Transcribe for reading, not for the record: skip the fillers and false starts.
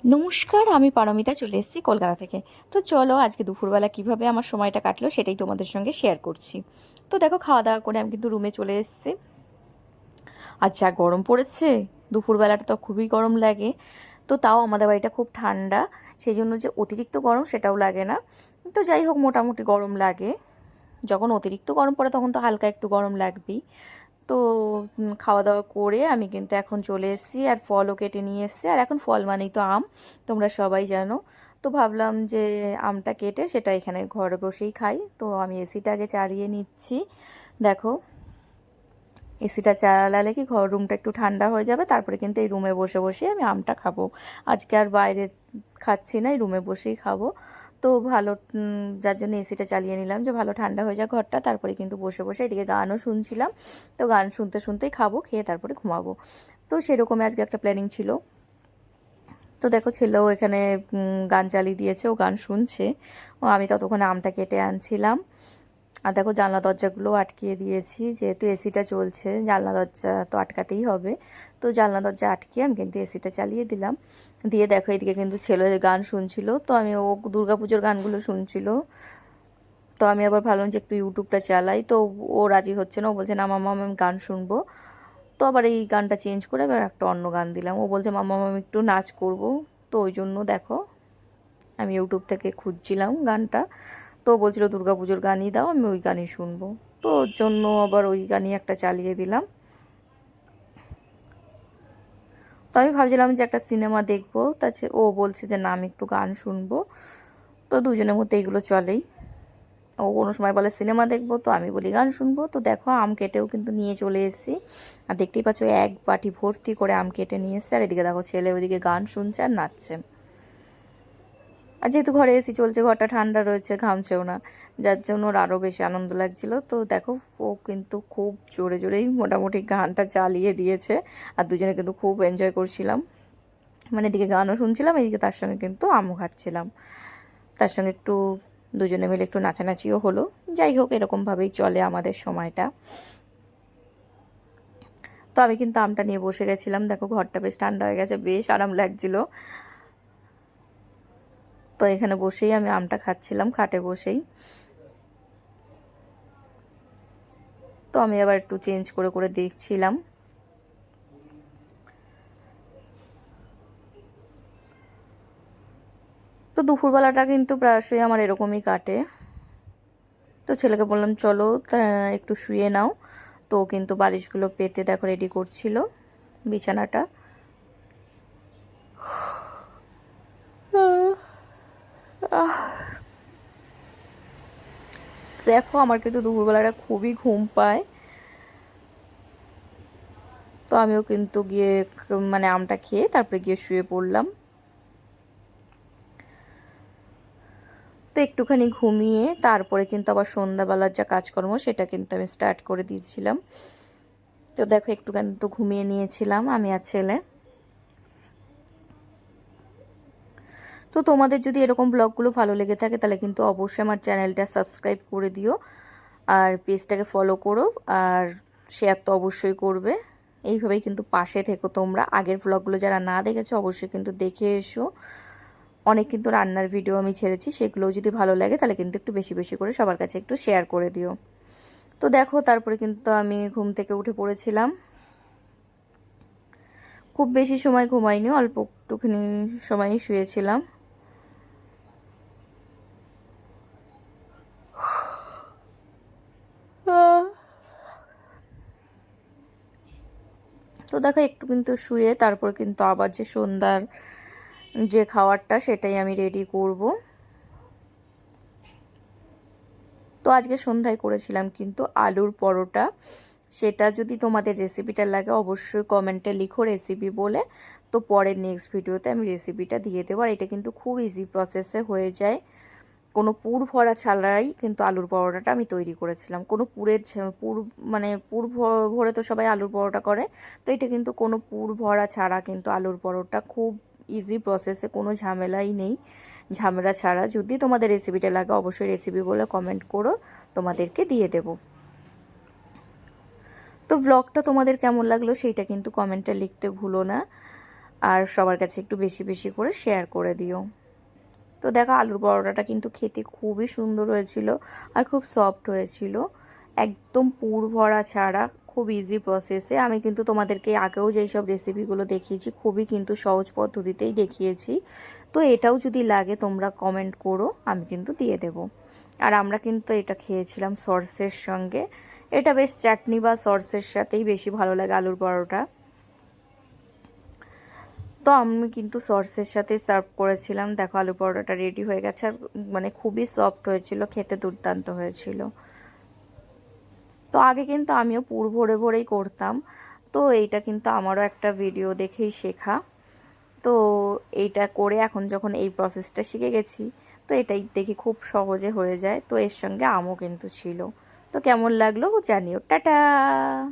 নমস্কার, আমি পারমিতা চলে এসেছি কলকাতা থেকে। তো চলো আজকে দুপুরবেলা কিভাবে আমার সময়টা কাটলো সেটাই তোমাদের সঙ্গে শেয়ার করছি। তো দেখো, খাওয়া দাওয়া করে আমি কিন্তু রুমে চলে এসেছি। আর যা গরম পড়েছে, দুপুরবেলাটা তো খুবই গরম লাগে। তো তাও আমাদের বাড়িটা খুব ঠান্ডা, সেই জন্য যে অতিরিক্ত গরম সেটাও লাগে না। তো যাই হোক, মোটামুটি গরম লাগে। যখন অতিরিক্ত গরম পড়ে তখন তো হালকা একটু গরম লাগবেই। তো খাওয়া দাওয়া করে আমি কিন্তু এখন চলে এসেছি, আর ফলও কেটে নিয়ে এসেছি। আর এখন ফল মানেই তো আম, তোমরা সবাই জানো। তো ভাবলাম যে আমটা কেটে সেটা এখানে ঘরে বসেই খাই। তো আমি এসিটা আগে চালিয়ে নিচ্ছি। দেখো, এসিটা চালালে কি ঘর রুমটা একটু ঠান্ডা হয়ে যাবে, তারপরে কিন্তু এই রুমে বসে বসে আমি আমটা খাবো। আজকে আর বাইরে খাচ্ছি না, এই রুমে বসেই খাবো। তো ভালো, যার জন্য এসিটা চালিয়ে নিলাম যে ভালো ঠান্ডা হয়ে যায় ঘরটা। তারপরে কিন্তু বসে বসে এদিকে গানও শুনছিলাম। তো গান শুনতে শুনতেই খাবো, খেয়ে তারপরে ঘুমাবো। তো সেরকমই আজকে একটা প্ল্যানিং ছিল। তো দেখো, ছেলেও এখানে গান চালিয়ে দিয়েছে, ও গান শুনছে। ও আমি ততক্ষণে আমটা কেটে আনছিলাম। আর দেখো, জানলা দরজাগুলো আটকিয়ে দিয়েছি, যেহেতু এসিটা চলছে জানলা দরজা তো আটকাতেই হবে। তো জানলা দরজা আটকিয়ে আমি কিন্তু এসিটা চালিয়ে দিলাম। দিয়ে দেখো, এদিকে কিন্তু ছেলে গান শুনছিল, তো আমি ও দুর্গাপুজোর গানগুলো শুনছিল। তো আমি আবার ভাবলাম যে একটু ইউটিউবটা চালাই, তো ও রাজি হচ্ছে না। ও বলছে, না মাম্মা, আমি গান শুনবো। তো আবার এই গানটা চেঞ্জ করে আবার একটা অন্য গান দিলাম। ও বলছে, মাম্মা আমি একটু নাচ করব। তো ওই জন্য দেখো, আমি ইউটিউব থেকে খুঁজছিলাম গানটা। তো বলছিল দুর্গাপুজোর গানই দাও, আমি ওই গানই শুনবো। তো ওর জন্য আবার ওই গানই একটা চালিয়ে দিলাম। তো আমি ভাবছিলাম যে একটা সিনেমা দেখবো, ও বলছে যে না, আমি একটু গান শুনবো। তো দুজনের মধ্যে এগুলো চলেই। ও কোনো সময় বলে সিনেমা দেখবো, তো আমি বলি গান শুনবো। তো দেখো, আম কেটেও কিন্তু নিয়ে চলে এসেছি। আর দেখতেই পাচ্ছ, এক বাটি ভর্তি করে আম কেটে নিয়ে এসছে। আর এদিকে দেখো, ছেলে ওইদিকে গান শুনছে আর নাচছে। আর যেহেতু ঘরে এসি চলছে, ঘরটা ঠান্ডা রয়েছে, ঘামছেও না, যার জন্য ওর আরও বেশি আনন্দ লাগছিল। তো দেখো, ও কিন্তু খুব জোরে জোরেই মোটামুটি গানটা চালিয়ে দিয়েছে। আর দুজনে কিন্তু খুব এনজয় করছিলাম, মানে এদিকে গানও শুনছিলাম, এদিকে তার সঙ্গে কিন্তু আমও খাচ্ছিলাম। তার সঙ্গে একটু দুজনে মিলে একটু নাচানাচিও হলো। যাই হোক, এরকমভাবেই চলে আমাদের সময়টা। তো আমি কিন্তু আমটা নিয়ে বসে গেছিলাম। দেখো, ঘরটা বেশ ঠান্ডা হয়ে গেছে, বেশ আরাম লাগছিল। তো এখানে বসেই আমি আমটা খাচ্ছিলাম, খাটে বসেই। তো আমি আবার একটু চেঞ্জ করে করে দেখছিলাম। তো দুপুরবেলাটা কিন্তু প্রায়শই আমার এরকমই কাটে। তো ছেলেকে বললাম চলো একটু শুয়ে নাও। তো কিন্তু বালিশগুলো পেতে দেখো রেডি করছিল বিছানাটা। দেখো, আমার কিন্তু দুপুরবেলাটা খুবই ঘুম পায়। তো আমিও কিন্তু গিয়ে মানে আমটা খেয়ে তারপরে গিয়ে শুয়ে পড়লাম। তো একটুখানি ঘুমিয়ে তারপরে কিন্তু আবার সন্ধ্যাবেলার যা কাজকর্ম সেটা কিন্তু আমি স্টার্ট করে দিয়েছিলাম। তো দেখো, একটুখানি তো ঘুমিয়ে নিয়েছিলাম আমি আর ছেলে। তো তোমাদের যদি এরকম ব্লগগুলো ভালো লেগে থাকে তাহলে কিন্তু অবশ্যই আমার চ্যানেলটা সাবস্ক্রাইব করে দিও, আর পেজটাকে ফলো করো, আর শেয়ার তো অবশ্যই করবে। এইভাবেই কিন্তু পাশে থেকো তোমরা। আগের ব্লগগুলো যারা না দেখেছো অবশ্যই কিন্তু দেখে এসো। অনেক কিন্তু রান্নার ভিডিও আমি ছেড়েছি, সেগুলোও যদি ভালো লাগে তাহলে কিন্তু একটু বেশি বেশি করে সবার কাছে একটু শেয়ার করে দিও। তো দেখো, তারপরে কিন্তু আমি ঘুম থেকে উঠে পড়েছিলাম। খুব বেশি সময় ঘুমাইনি, অল্প একটুখানি সময়ই শুয়েছিলাম। তো দেখো, একটু কিন্তু শুয়ে তারপর কিন্তু আবার যে সন্ধ্যার যে খাবারটা সেটাই আমি রেডি করব। তো আজকে সন্ধ্যায় করেছিলাম কিন্তু আলুর পরোটা। সেটা যদি তোমাদের রেসিপিটা লাগে অবশ্যই কমেন্টে লিখো রেসিপি বলে। তো পরের নেক্সট ভিডিওতে আমি রেসিপিটা দিয়ে দেবো। আর এটা কিন্তু খুব ইজি প্রসেসে হয়ে যায়, কোনো পুর ভরা ছাড়াই কিন্তু আলুর পরোটাটা আমি তৈরি করেছিলাম। কোনো পুর মানে পুর ভরে তো সবাই আলুর পরোটা করে, তো এটা কিন্তু কোনো পুর ভরা ছাড়া কিন্তু আলুর পরোটা, খুব ইজি প্রসেসে, কোনো ঝামেলাই নেই, ঝামেলা ছাড়া। যদি তোমাদের রেসিপিটা লাগে অবশ্যই রেসিপি বলে কমেন্ট করো, তোমাদেরকে দিয়ে দেবো। তো ব্লগটা তোমাদের কেমন লাগলো সেইটা কিন্তু কমেন্টে লিখতে ভুলো না। আর সবার কাছে একটু বেশি বেশি করে শেয়ার করে দিও। তো দেখো আলুর পরোটাটা কিন্তু খেতে খুবই সুন্দর হয়েছিল আর খুব সফট হয়েছিল, একদম পুর ভরা ছাড়া, খুব ইজি প্রসেসে। আমি কিন্তু তোমাদেরকে আগেও যেই সব রেসিপিগুলো দেখিয়েছি খুবই কিন্তু সহজ পদ্ধতিতেই দেখিয়েছি। তো এটাও যদি লাগে তোমরা কমেন্ট করো, আমি কিন্তু দিয়ে দেব। আর আমরা কিন্তু এটা খেয়েছিলাম সসের সঙ্গে, এটা বেশ চাটনি বা সসের সাথেই বেশি ভালো লাগে আলুর পরোটা। তো আমি কিন্তু সসের সাথে সার্ভ করেছিলাম। দেখো আলু পরোটাটা রেডি হয়ে গেছে, আর মানে খুবই সফট হয়েছিল, খেতে দুর্দান্ত হয়েছিল। তো আগে কিন্তু আমিও পুর ভরে ভরেই করতাম, তো এইটা কিন্তু আমারও একটা ভিডিও দেখেই শেখা। তো এইটা করে এখন যখন এই প্রসেসটা শিখে গেছি, তো এটাই দেখি খুব সহজে হয়ে যায়। তো এর সঙ্গে আমও কিন্তু ছিল। তো কেমন লাগলো জানিও। টাটা।